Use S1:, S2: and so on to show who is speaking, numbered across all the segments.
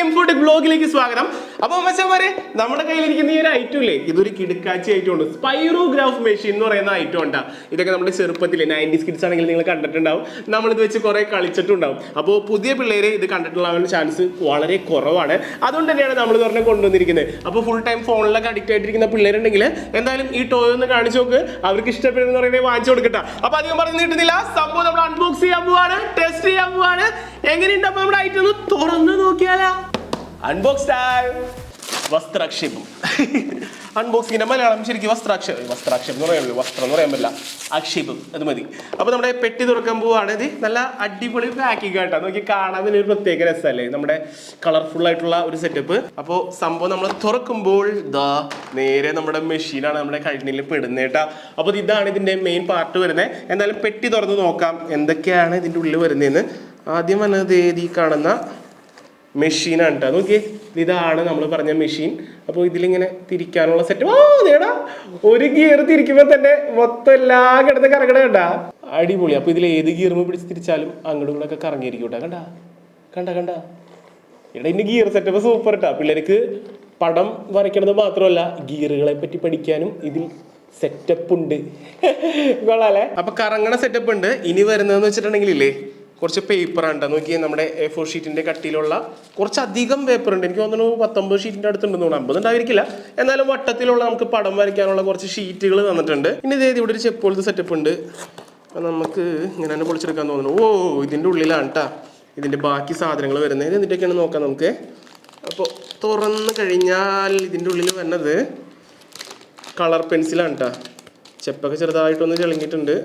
S1: Infotech ബ്ലോഗിലേക്ക് സ്വാഗതം. അപ്പോൾ മച്ചാന്മാരെ, നമ്മുടെ കയ്യിലിരിക്കുന്ന ഈ ഒരു ഐറ്റം ഇല്ലേ, ഇതൊരു കിടുക്കാച്ചി ഐറ്റം ഉണ്ട്. സ്പൈറോഗ്രാഫ് മെഷീൻ എന്ന് പറയുന്ന ഐറ്റം ഉണ്ടാ. ഇതൊക്കെ നമ്മുടെ ചെറുപ്പത്തിൽ 90s കിഡ്സ് ആണെങ്കിൽ നിങ്ങൾ കണ്ടിട്ടുണ്ടാവും. നമ്മളിത് വെച്ച് കുറെ കളിച്ചിട്ടുണ്ടാവും. അപ്പോൾ പുതിയ പിള്ളേര് ഇത് കണ്ടിട്ടുള്ള ചാൻസ് വളരെ കുറവാണ്. അതുകൊണ്ട് തന്നെയാണ് നമ്മൾ പറഞ്ഞ് കൊണ്ടുവന്നിരിക്കുന്നത്. അപ്പോൾ ഫുൾ ടൈം ഫോണിലൊക്കെ അഡിക്റ്റ് ആയിട്ടിരിക്കുന്ന പിള്ളേരുണ്ടെങ്കിൽ എന്തായാലും ഈ ടോയ് ഒന്ന് കാണിച്ചു നോക്ക്. അവർക്ക് ഇഷ്ടപ്പെടുന്ന പറയുന്നത് വാങ്ങിച്ചു കൊടുക്കട്ടെ. അപ്പൊ അധികം പറഞ്ഞു കിട്ടുന്നില്ല, സംഭവം നമ്മൾ അൺബോക്സ് ചെയ്യാൻ പോവാണ്, ടെസ്റ്റ് ചെയ്യാൻ പോവാണ്. എങ്ങനെയുണ്ട് അപ്പൊ നമ്മുടെ ഐറ്റം ഒന്ന് തുറന്ന് നോക്കിയാലോ? Unbox time. വസ്ത്രാക്ഷേപം. അൺബോക്സിങ്ങിന്റെ മലയാളം ശരിക്കും വസ്ത്രാക്ഷേപം എന്ന് പറയാൻ വസ്ത്രം എന്ന് പറയാൻ പറ്റില്ല, ആക്ഷേപം അത് മതി. അപ്പൊ നമ്മുടെ പെട്ടി തുറക്കാൻ പോവാണ്. ഇത് നല്ല അടിപൊളി പാക്കിംഗ് ആയിട്ടാ. നോക്കി കാണാൻ ഒരു പ്രത്യേക രസമല്ലേ, നമ്മുടെ കളർഫുൾ ആയിട്ടുള്ള ഒരു സെറ്റപ്പ്. അപ്പോൾ സംഭവം നമ്മൾ തുറക്കുമ്പോൾ ഇതാ നേരെ നമ്മുടെ മെഷീനാണ് നമ്മുടെ കണ്ണിൽ പെടുന്നേട്ടാ. അപ്പോൾ ഇതാണ് ഇതിന്റെ മെയിൻ പാർട്ട് വരുന്നത്. എന്തായാലും പെട്ടി തുറന്ന് നോക്കാം എന്തൊക്കെയാണ് ഇതിന്റെ ഉള്ളിൽ വരുന്നതെന്ന്. ആദ്യം വന്നത് ഈ കാണുന്ന മെഷീനാണ് കേട്ടോ. നോക്കിയേ, ഇതാണ് നമ്മൾ പറഞ്ഞ മെഷീൻ. അപ്പോൾ ഇതിലിങ്ങനെ തിരിക്കാനുള്ള സെറ്റ്. നേടാ ഒരു ഗിയർ തിരിക്കുമ്പോൾ തന്നെ മൊത്തം എല്ലാം കിടന്ന് കറങ്ങണ കണ്ടാ, അടിപൊളി. അപ്പോൾ ഇതിൽ ഏത് ഗിയറും പിടിച്ച് തിരിച്ചാലും അങ്ങോട്ടും കൂടെ ഒക്കെ കറങ്ങിയിരിക്കും കേട്ടോ. കണ്ട ഇവിടെ ഇതിന്റെ ഗിയർ സെറ്റപ്പ് സൂപ്പർ കേട്ടോ. പിള്ളേർക്ക് പടം വരയ്ക്കണത് മാത്രമല്ല, ഗിയറുകളെ പറ്റി പഠിക്കാനും ഇതിൽ സെറ്റപ്പ് ഉണ്ട്. കൊള്ളാല്ലേ? അപ്പൊ കറങ്ങണ സെറ്റപ്പ് ഉണ്ട്. ഇനി വരുന്നതെന്ന് വെച്ചിട്ടുണ്ടെങ്കിൽ ഇല്ലേ, കുറച്ച് പേപ്പറാണ്. നോക്കിയേ, നമ്മുടെ A4 ഷീറ്റിന്റെ കട്ടിയിലുള്ള കുറച്ചധികം പേപ്പർ ഉണ്ട്. എനിക്ക് തോന്നുന്നു 19 ഷീറ്റിന്റെ അടുത്തുണ്ടെന്ന് തോന്നുന്നു, 50 ഉണ്ടായിരിക്കില്ല. എന്നാലും വട്ടത്തിലുള്ള നമുക്ക് പടം വരയ്ക്കാനുള്ള കുറച്ച് ഷീറ്റുകൾ തന്നിട്ടുണ്ട്. ഇനി ഇതേ ഇവിടെ ഒരു ചെപ്പ് പോലത്തെ സെറ്റപ്പ് ഉണ്ട്. നമുക്ക് ഇങ്ങനെ തന്നെ പൊളിച്ചെടുക്കാൻ തോന്നുന്നു. ഇതിന്റെ ഉള്ളിലാണ് കേട്ടാ ഇതിന്റെ ബാക്കി സാധനങ്ങൾ വരുന്നത്. എന്നിട്ടൊക്കെയാണ് നോക്കാം നമുക്ക്. അപ്പോൾ തുറന്ന് കഴിഞ്ഞാൽ ഇതിന്റെ ഉള്ളിൽ വരുന്നത് കളർ പെൻസിലാണ് കേട്ടാ. ചെപ്പൊക്കെ ചെറുതായിട്ടൊന്ന് ചെളിങ്ങിയിട്ടുണ്ട്,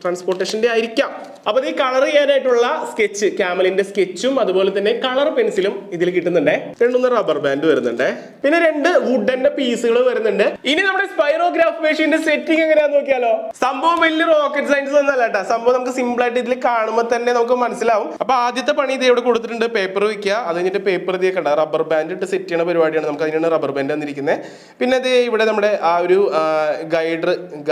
S1: ട്രാൻസ്പോർട്ടേഷൻ്റെ ആയിരിക്കാം. അപ്പോൾ ഈ കളർ ചെയ്യാനായിട്ടുള്ള സ്കെച്ച്, ക്യാമലിന്റെ സ്കെച്ചും അതുപോലെ തന്നെ കളർ പെൻസിലും ഇതിൽ കിട്ടുന്നുണ്ട്. 2 റബ്ബർ ബാൻഡ് വരുന്നുണ്ട്, പിന്നെ 2 വുഡന്റെ പീസുകൾ വരുന്നുണ്ട്. ഇനി നമ്മുടെ സ്പൈറോഗ്രാഫ് മെഷീന്റെ സെറ്റിംഗ് എങ്ങനെയാന്ന് നോക്കിയാലോ? സംഭവം വലിയ റോക്കറ്റ് സയൻസ് ഒന്നല്ല കേട്ടോ. സംഭവം നമുക്ക് സിമ്പിൾ ആയിട്ട് ഇതിൽ കാണുമ്പോൾ തന്നെ നമുക്ക് മനസ്സിലാവും. അപ്പൊ ആദ്യത്തെ പണി ഇത് ഇവിടെ കൊടുത്തിട്ടുണ്ട്, പേപ്പർ വെക്കുക. അത് കഴിഞ്ഞിട്ട് പേപ്പർ ഇത് കണ്ട റബ്ബർ ബാൻഡ് ഇട്ട് സെറ്റ് ചെയ്യുന്ന പരിപാടിയാണ്. നമുക്ക് അതിനാണ് റബ്ബർ ബാൻഡ് വന്നിരിക്കുന്നത്. പിന്നെ അത് ഇവിടെ നമ്മുടെ ആ ഒരു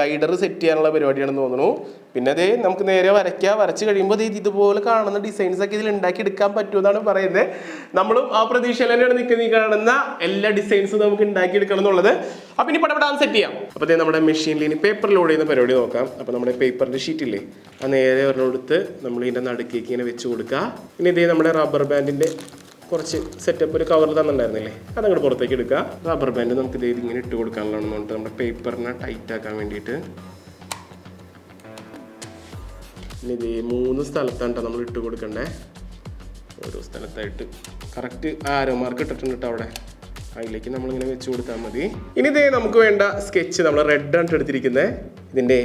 S1: ഗൈഡർ സെറ്റ് ചെയ്യാനുള്ള പരിപാടിയാണെന്ന് തോന്നുന്നു. പിന്നെ അതേ നമുക്ക് നേരെ വരച്ച് കഴിയുമ്പോൾ ഇതുപോലെ കാണുന്ന ഡിസൈൻസ് ഒക്കെ ഇതിൽ ഉണ്ടാക്കി എടുക്കാൻ പറ്റുമെന്നാണ് പറയുന്നത്. നമ്മളും ആ പ്രതീക്ഷയിൽ തന്നെയാണ് നിൽക്കുന്നത്. ഈ കാണുന്ന എല്ലാ ഡിസൈൻസും നമുക്ക് ഉണ്ടാക്കി എടുക്കണം എന്നുള്ളത്. അപ്പൊ ഇനി പടപെടാൻ സെറ്റ് ചെയ്യാം. അപ്പൊ നമ്മുടെ മെഷീനിൽ ഇനി പേപ്പർ ലോഡ് ചെയ്യുന്ന പരിപാടി നോക്കാം. അപ്പൊ നമ്മുടെ പേപ്പറിന്റെ ഷീറ്റ് ഇല്ലേ, ആ നേരെ ഒരെണ്ണെടുത്ത് നമ്മൾ ഇതിന്റെ നടുക്കേക്ക് ഇങ്ങനെ വെച്ച് കൊടുക്കുക. ഇനി ഇതേ നമ്മുടെ റബ്ബർ ബാൻഡിന്റെ കുറച്ച് സെറ്റപ്പ് ഒരു കവർ തന്നിട്ടുണ്ടായിരുന്നില്ലേ, അതങ്ങോട്ട് പുറത്തേക്ക് എടുക്കുക. റബ്ബർ ബാൻഡ് നമുക്ക് ഇത് ഇങ്ങനെ ഇട്ട് കൊടുക്കാനുള്ളതെന്ന് പറഞ്ഞിട്ട് നമ്മുടെ പേപ്പറിനെ ടൈറ്റ് ആക്കാൻ വേണ്ടിയിട്ട് ഇനി ഇത് 3 സ്ഥലത്താണ് നമ്മൾ ഇട്ട് കൊടുക്കണ്ടേ. ഓരോ സ്ഥലത്തായിട്ട് കറക്റ്റ് ആരോ മാർക്ക് ഇട്ടിട്ടുണ്ട് കേട്ടോ അവിടെ. അതിലേക്ക് നമ്മളിങ്ങനെ വെച്ച് കൊടുത്താൽ മതി. ഇനി ഇതേ നമുക്ക് വേണ്ട സ്കെച്ച് നമ്മൾ റെഡ് ആണ് എടുത്തിരിക്കുന്നത്. ഇതിൻ്റെ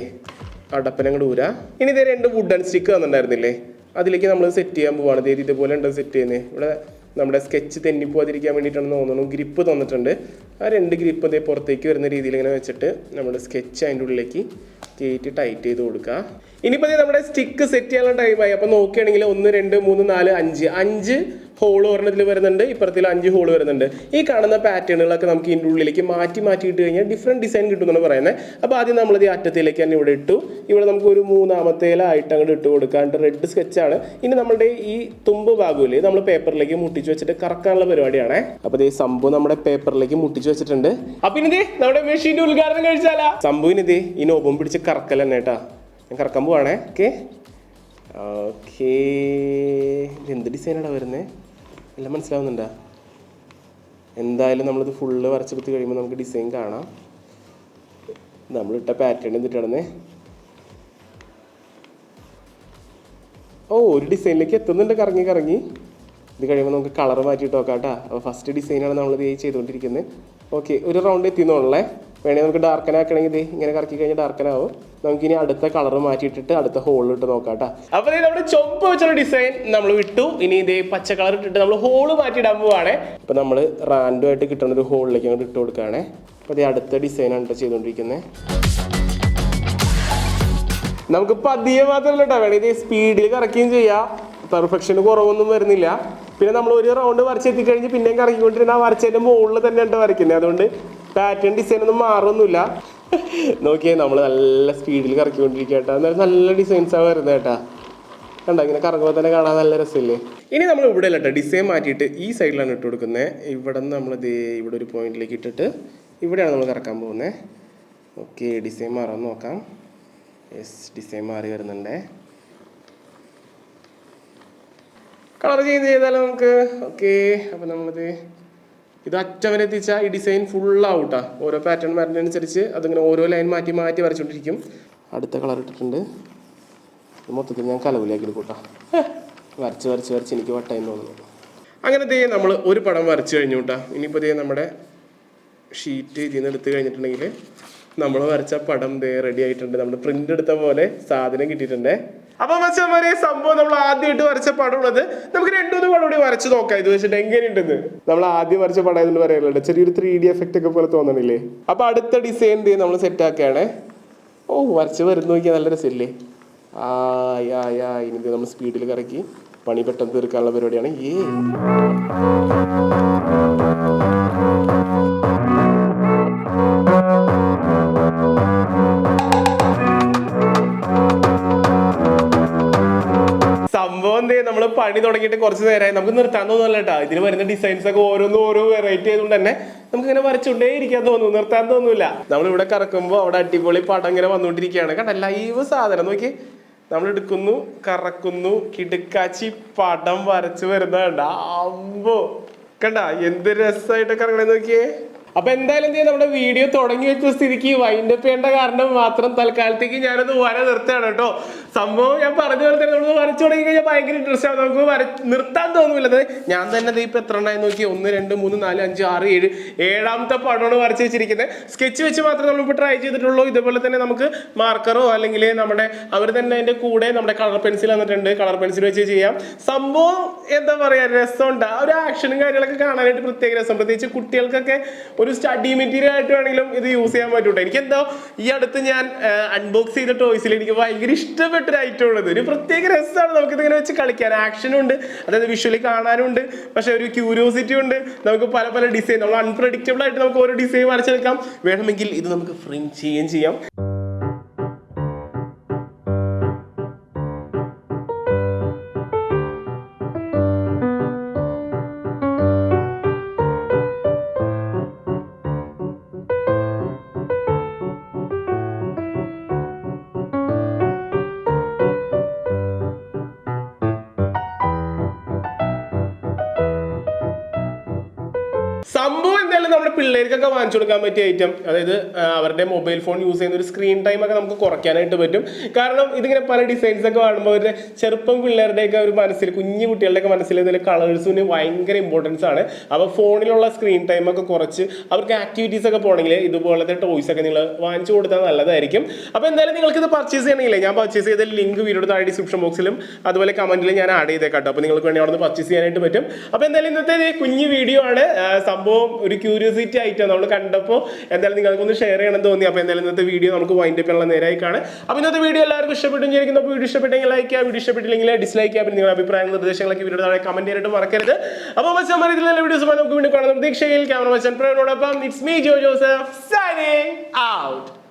S1: അടപ്പനങ്ങോട് ഊരാ. ഇനി ഇതേ 2 വുഡൻ സ്റ്റിക്ക് തന്നിട്ടുണ്ടായിരുന്നില്ലേ, അതിലേക്ക് നമ്മൾ സെറ്റ് ചെയ്യാൻ പോവാണ്. ഇതുപോലെ ഉണ്ട് സെറ്റ് ചെയ്യുന്നത്. ഇവിടെ നമ്മുടെ സ്കെച്ച് തെന്നിപ്പോവാതിരിക്കാൻ വേണ്ടിയിട്ടാണ് തോന്നുന്നു ഗ്രിപ്പ് തന്നിട്ടുണ്ട്. ആ 2 ഗ്രിപ്പ് അതേ പുറത്തേക്ക് വരുന്ന രീതിയിൽ ഇങ്ങനെ വെച്ചിട്ട് നമ്മുടെ സ്കെച്ച് അതിൻ്റെ ഉള്ളിലേക്ക് കയറ്റി ടൈറ്റ് ചെയ്ത് കൊടുക്കുക. ഇനിയിപ്പോൾ നമ്മുടെ സ്റ്റിക്ക് സെറ്റ് ചെയ്യാനുള്ള ടൈമായി. അപ്പോൾ നോക്കുകയാണെങ്കിൽ 1 2 3 4 5 ഹോള് ഒരെണ്ണത്തിൽ വരുന്നുണ്ട്, ഇപ്പുറത്തിൽ 5 ഹോള് വരുന്നുണ്ട്. ഈ കാണുന്ന പാറ്റേണുകളൊക്കെ നമുക്ക് ഇതിൻ്റെ ഉള്ളിലേക്ക് മാറ്റി ഇട്ട് കഴിഞ്ഞാൽ ഡിഫറെൻറ്റ് ഡിസൈൻ കിട്ടുമെന്നാണ് പറയുന്നത്. അപ്പോൾ ആദ്യം നമ്മളിത് അറ്റത്തിലേക്ക് തന്നെ ഇവിടെ ഇട്ടു. ഇവിടെ നമുക്ക് ഒരു 3ാമത്തേലായിട്ട് അങ്ങോട്ട് ഇട്ട് കൊടുക്കാണ്ട് റെഡ് സ്കെച്ചാണ്. ഇനി നമ്മുടെ ഈ തുമ്പ് ഭാഗമില്ലേ, നമ്മൾ പേപ്പറിലേക്ക് മുട്ടിച്ച് വെച്ചിട്ട് കറക്കാനുള്ള പരിപാടിയാണ്. അപ്പോൾ ഈ സംഭവം നമ്മുടെ പേപ്പറിലേക്ക് മുട്ടിച്ച് വെച്ചിട്ടുണ്ട്. അപ്പോൾ ഇനി നമ്മുടെ മെഷീൻ്റെ ഉദ്ഘാടനം കഴിച്ചാലാ. സംഭവം ഇത് ഈ നോബും പിടിച്ച് കറക്കൽ തന്നെ കേട്ടാ. ഞാൻ കറക്കാൻ പോവാണേ. ഓക്കെ എന്ത് ഡിസൈനാണ് വരുന്നത് എല്ലാം മനസ്സിലാവുന്നുണ്ടോ? എന്തായാലും നമ്മളിത് ഫുള്ള് വരച്ചെടുത്ത് കഴിയുമ്പോൾ നമുക്ക് ഡിസൈൻ കാണാം. നമ്മളിട്ട പാറ്റേൺ എന്നിട്ടാണെന്നേ. ഒരു ഡിസൈനിലേക്ക് എത്തുന്നുണ്ട് കറങ്ങി. ഇത് കഴിയുമ്പോൾ നമുക്ക് കളർ മാറ്റിയിട്ട് നോക്കാം കേട്ടോ. അപ്പോൾ ഫസ്റ്റ് ഡിസൈനാണ് നമ്മളിത് ചെയ്തുകൊണ്ടിരിക്കുന്നത്. ഓക്കെ, ഒരു റൗണ്ട് എത്തിയെന്നുള്ളേ. വേണമെങ്കിൽ നമുക്ക് ഡാർക്കനാക്കണമെങ്കിൽ ഇത് ഇങ്ങനെ കറക്കി കഴിഞ്ഞാൽ ഡാർക്കനാവും. നമുക്കിനി അടുത്ത കളർ മാറ്റിയിട്ടിട്ട് അടുത്ത ഹോളിലിട്ട് നോക്കാം കേട്ടോ. അപ്പോൾ നമ്മുടെ ചുവപ്പ് വെച്ചുള്ള ഡിസൈൻ നമ്മൾ വിട്ടു. ഇനി ഇതേ പച്ച കളർ ഇട്ടിട്ട് നമ്മൾ ഹോള് മാറ്റിയിടാൻ പോവാണേ. അപ്പോൾ നമ്മൾ റാൻഡം ആയിട്ട് കിട്ടുന്ന ഒരു ഹോളിലേക്ക് അങ്ങോട്ട് ഇട്ട് കൊടുക്കുകയാണേ. അപ്പോൾ ഇത് അടുത്ത ഡിസൈനാണ് കേട്ടോ ചെയ്തുകൊണ്ടിരിക്കുന്നത്. നമുക്ക് പതിയെ മാത്രമല്ല കേട്ടോ, വേണമെങ്കിൽ ഇത് സ്പീഡിൽ കറക്കുകയും ചെയ്യാം. പെർഫെക്ഷന് കുറവൊന്നും വരുന്നില്ല. പിന്നെ നമ്മൾ ഒരു റൗണ്ട് വരച്ചെത്തിക്കഴിഞ്ഞ് പിന്നെയും കറക്കിക്കൊണ്ടിരുന്ന ആ വരച്ചതിൻ്റെ മുകളിൽ തന്നെയാണ് വരയ്ക്കുന്നത്. അതുകൊണ്ട് പാറ്റേൺ ഡിസൈൻ ഒന്നും മാറൊന്നുമില്ല. നോക്കിയേ, നമ്മൾ നല്ല സ്പീഡിൽ കറക്കിക്കൊണ്ടിരിക്കുക കേട്ടോ. എന്നാലും നല്ല ഡിസൈൻസാണ് വരുന്നത് കേട്ടോ. കണ്ടോ ഇങ്ങനെ കറങ്ങുമ്പോൾ തന്നെ കാണാൻ നല്ല രസമില്ലേ. ഇനി നമ്മൾ ഇവിടെ അല്ല കേട്ടോ, ഡിസൈൻ മാറ്റിയിട്ട് ഈ സൈഡിലാണ് ഇട്ട് കൊടുക്കുന്നത്. ഇവിടെ നിന്ന് നമ്മൾ ഇവിടെ ഒരു പോയിന്റിലേക്ക് ഇട്ടിട്ട് ഇവിടെയാണ് നമ്മൾ കറക്കാൻ പോകുന്നത്. ഓക്കെ, ഡിസൈൻ മാറാൻ നോക്കാം. യെസ്, ഡിസൈൻ മാറി വരുന്നുണ്ടേ. കളർ ചേഞ്ച് ചെയ്താലോ നമുക്ക്. ഓക്കെ, അപ്പം നമ്മളിത് ഇത് അറ്റം വരെ എത്തിച്ചാൽ ഈ ഡിസൈൻ ഫുള്ളാവൂട്ടാ. ഓരോ പാറ്റേൺ മാറ്റുന്നതനുസരിച്ച് അതിങ്ങനെ ഓരോ ലൈൻ മാറ്റി മാറ്റി വരച്ചുകൊണ്ടിരിക്കും. അടുത്ത കളർ ഇട്ടിട്ടുണ്ട്. മൊത്തത്തിൽ ഞാൻ കലവിലേക്ക് എടുക്കൂട്ടാ. വരച്ച് വരച്ച് വരച്ച് എനിക്ക് വട്ടായി തോന്നുന്നു. അങ്ങനെ നമ്മൾ ഒരു പടം വരച്ച് കഴിഞ്ഞു കേട്ടാ. ഇനിയിപ്പോൾ നമ്മുടെ ഷീറ്റ് ഇതിൽ നിന്ന് എടുത്ത് കഴിഞ്ഞിട്ടുണ്ടെങ്കിൽ നമ്മൾ വരച്ച പടം റെഡി ആയിട്ടുണ്ട്. നമ്മൾ പ്രിന്റ് എടുത്ത പോലെ സാധനം കിട്ടിയിട്ടുണ്ട്. അപ്പൊ മച്ചന്മാരെ, സംഭവം നമ്മൾ ആദ്യമായിട്ട് വരച്ച പടം ഉള്ളത്. നമുക്ക് 2-3 പടം കൂടി വരച്ച് നോക്കാം ഇത് വെച്ചിട്ട് എങ്ങനെയുണ്ടെന്ന്. നമ്മൾ ആദ്യം വരച്ച പടം എന്ന് പറയാനുള്ളത് ചെറിയൊരു 3D എഫക്റ്റ് ഒക്കെ പോലെ തോന്നണില്ലേ. അപ്പൊ അടുത്ത ഡിസൈൻ നമ്മൾ സെറ്റ് ആക്കുകയാണ്. ഓ, വരച്ച് വരുന്ന നോക്കിയാൽ നല്ല രസമില്ലേ. ഇനി നമ്മൾ സ്പീഡിൽ കറക്കി പണി പെട്ടെന്ന് തീർക്കാനുള്ള പരിപാടിയാണ്. സംഭവം നമ്മൾ പണി തുടങ്ങിയിട്ട് കുറച്ച് നേരമായി. നമുക്ക് നിർത്താൻ തോന്നുന്നല്ല കേട്ടോ. ഇതിന് വരുന്ന ഡിസൈൻസ് ഒക്കെ ഓരോന്നും ഓരോ വെറൈറ്റി ആയതുകൊണ്ട് തന്നെ നമുക്ക് ഇങ്ങനെ വരച്ചുകൊണ്ടേ ഇരിക്കാൻ തോന്നുന്നു, നിർത്താൻ തോന്നൂല. നമ്മളിവിടെ കറക്കുമ്പോൾ അവിടെ അടിപൊളി പടം ഇങ്ങനെ വന്നുകൊണ്ടിരിക്കുകയാണ്. കണ്ട ലൈവ് സാധനം നോക്കി. നമ്മൾ എടുക്കുന്നു, കറക്കുന്നു, കിടുക്കാച്ചി പടം വരച്ച് വരുന്നതുണ്ട. അമ്പോ, കണ്ട എന്ത് രസമായിട്ടൊക്കെ ഇറങ്ങണേ നോക്കിയേ. അപ്പൊ എന്തായാലും നമ്മുടെ വീഡിയോ തുടങ്ങി വെച്ച സ്ഥിതിക്ക് വൈൻഡപ്പ് ചെയ്യേണ്ട കാരണം മാത്രം തൽക്കാലത്തേക്ക് ഞാനത് വര നിർത്തുകയാണ് കേട്ടോ. സംഭവം ഞാൻ പറഞ്ഞ പോലെ തന്നെ നമ്മൾ വരച്ചു തുടങ്ങി കഴിഞ്ഞാൽ ഭയങ്കര ഇൻട്രസ്റ്റ് ആവും. നമുക്ക് നിർത്താൻ തോന്നുന്നില്ല. ഞാൻ തന്നെ ഇപ്പൊ എത്ര എണ്ണായി നോക്കി. 1 2 3 4 5 6 7 7ാമത്തെ പടമാണ് വരച്ച് വെച്ചിരിക്കുന്നത്. സ്കെച്ച് വെച്ച് മാത്രമേ നമ്മളിപ്പോൾ ട്രൈ ചെയ്തിട്ടുള്ളൂ. ഇതേപോലെ തന്നെ നമുക്ക് മാർക്കറോ അല്ലെങ്കിൽ നമ്മുടെ അവർ തന്നെ അതിന്റെ കൂടെ നമ്മുടെ കളർ പെൻസിൽ വന്നിട്ടുണ്ട്. കളർ പെൻസിൽ വെച്ച് ചെയ്യാം. സംഭവം എന്താ പറയാ, രസമുണ്ട്. ആ ഒരു ആക്ഷനും കാര്യങ്ങളൊക്കെ കാണാനായിട്ട് പ്രത്യേക രസം. പ്രത്യേകിച്ച് കുട്ടികൾക്കൊക്കെ ഒരു സ്റ്റഡി മെറ്റീരിയൽ ആയിട്ട് വേണമെങ്കിലും ഇത് യൂസ് ചെയ്യാൻ പറ്റൂട്ടോ. എനിക്കെന്തോ ഈ അടുത്ത് ഞാൻ അൺബോക്സ് ചെയ്ത ടോയ്സിൽ എനിക്ക് ഭയങ്കര ഇഷ്ടപ്പെട്ടൊരു ഐറ്റം ഉള്ളത്. ഒരു പ്രത്യേക രസമാണ് നമുക്കിതിങ്ങനെ വെച്ച് കളിക്കാൻ. ആക്ഷനും ഉണ്ട്, അതായത് വിഷ്വലി കാണാനും ഉണ്ട്, പക്ഷെ ഒരു ക്യൂരിയോസിറ്റി ഉണ്ട്. നമുക്ക് പല പല ഡിസൈൻ, നമ്മൾ അൺപ്രഡിക്റ്റബിൾ ആയിട്ട് നമുക്ക് ഓരോ ഡിസൈൻ വരച്ചെടുക്കാം. വേണമെങ്കിൽ ഇത് നമുക്ക് ഫ്രെയിം ചെയ്യുകയും ചെയ്യാം. സംഭവം എന്തായാലും നമ്മുടെ പിള്ളേർക്കൊക്കെ വാങ്ങിച്ചു കൊടുക്കാൻ പറ്റിയ ഐറ്റം. അതായത് അവരുടെ മൊബൈൽ ഫോൺ യൂസ് ചെയ്യുന്ന ഒരു സ്ക്രീൻ ടൈം ഒക്കെ നമുക്ക് കുറയ്ക്കാനായിട്ട് പറ്റും. കാരണം ഇതിങ്ങനെ പല ഡിസൈൻസ് ഒക്കെ കാണുമ്പോൾ അവരുടെ ചെറുപ്പം പിള്ളേരുടെയൊക്കെ ഒരു മനസ്സിൽ, കുഞ്ഞു കുട്ടികളുടെയൊക്കെ മനസ്സിൽ ഇതിൽ കളേഴ്സിന് ഭയങ്കര ഇമ്പോർട്ടൻസ് ആണ്. അപ്പോൾ ഫോണിലുള്ള സ്ക്രീൻ ടൈം ഒക്കെ കുറച്ച് അവർക്ക് ആക്ടിവിറ്റീസ് ഒക്കെ പോകണമെങ്കിൽ ഇതുപോലത്തെ ടോയ്സ് ഒക്കെ നിങ്ങൾ വാങ്ങിച്ചു കൊടുത്താൽ നല്ലതായിരിക്കും. അപ്പോൾ എന്തായാലും നിങ്ങൾക്ക് ഇത് പർച്ചേസ് ചെയ്യണമെങ്കിലേ ഞാൻ പർച്ചേസ് ചെയ്ത ലിങ്ക് വീഡിയോയുടെ താഴെ ഡിസ്ക്രിപ്ഷൻ ബോക്സിലും അതുപോലെ കമന്റിലും ഞാൻ ആഡ് ചെയ്തേക്കാട്ടോ. അപ്പോൾ നിങ്ങൾക്ക് വേണ്ടി അവിടെ നിന്ന് പർച്ചേസ് ചെയ്യാനായിട്ട് പറ്റും. അപ്പോൾ എന്തായാലും ഇന്നത്തെ കുഞ്ഞു വീഡിയോ ആണ്. സംഭവം ഒരു ക്യൂരിയോസിറ്റി ആയിട്ടാണ് നമ്മൾ കണ്ടപ്പോൾ എന്തായാലും നിങ്ങൾക്കൊന്ന് ഷെയർ ചെയ്യണമെന്ന് തോന്നി. അപ്പോൾ എന്തായാലും ഇന്നത്തെ വീഡിയോ നമുക്ക് വൈൻഡ് അപ്പ് ചെയ്യാനുള്ള നേരമായി കാണാം. അപ്പോൾ ഇന്നത്തെ വീഡിയോ എല്ലാവർക്കും ഇഷ്ടപ്പെട്ടു വിചാരിക്കുന്നു. അപ്പോൾ വീഡിയോ ഇഷ്ടപ്പെട്ടെങ്കിൽ ലൈക്ക് ചെയ്യുക, വീഡിയോ ഇഷ്ടപ്പെട്ടില്ലെങ്കിൽ ഡിസ്ലൈക്ക് ചെയ്യുക. പിന്നെ നിങ്ങളുടെ അഭിപ്രായങ്ങൾ നിർദ്ദേശങ്ങളൊക്കെ വീഡിയോ താഴെ കമന്റ് ചെയ്യാനായിട്ട് മറക്കരുത്. അപ്പോൾ മച്ചാൻ ഇതിൽ നല്ല വീഡിയോസ് നമുക്ക് വീണ്ടും കാണാം. പ്രതീക്ഷയിൽ ക്യാമറ മച്ചാൻ പ്രവീണോടൊപ്പം it's me Jo Joseph signing out.